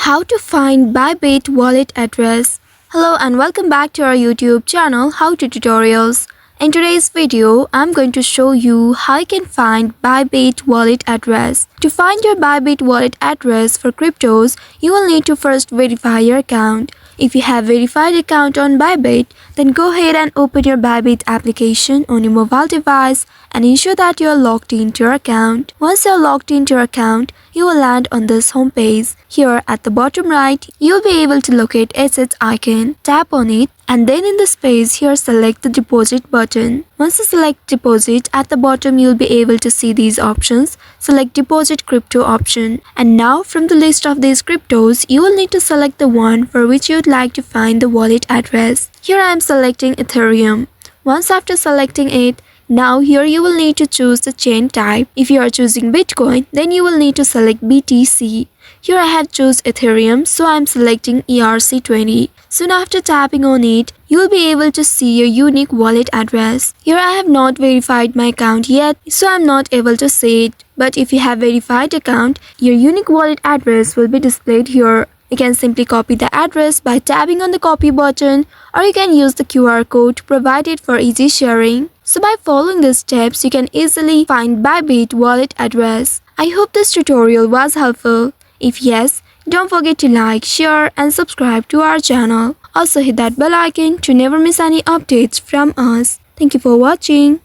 How to find Bybit wallet address. Hello and welcome back to our YouTube channel How to Tutorials. In today's video, I'm going to show you how you can find Bybit wallet address. To find your Bybit wallet address for cryptos, you will need to first verify your account. If you have verified account on Bybit, then go ahead and open your Bybit application on your mobile device and ensure that you are logged into your account. Once you are logged into your account, you will land on this home page. Here at the bottom right, you will be able to locate assets icon. Tap on it and then in this page here select the deposit button. Once you select deposit, at the bottom you will be able to see these options. Select deposit crypto option. And now from the list of these cryptos, you will need to select the one for which you would like to find the wallet address. Here I am selecting Ethereum. Once after selecting it, now here you will need to choose the chain type. If you are choosing Bitcoin, then you will need to select BTC. Here I have choose Ethereum, so I am selecting ERC20. Soon after tapping on it, you will be able to see your unique wallet address. Here I have not verified my account yet, so I am not able to see it. But if you have verified account, your unique wallet address will be displayed here. You can simply copy the address by tapping on the copy button, or you can use the QR code provided for easy sharing. So by following these steps, you can easily find Bybit wallet address. I hope this tutorial was helpful. If yes, don't forget to like, share and subscribe to our channel. Also hit that bell icon to never miss any updates from us. Thank you for watching.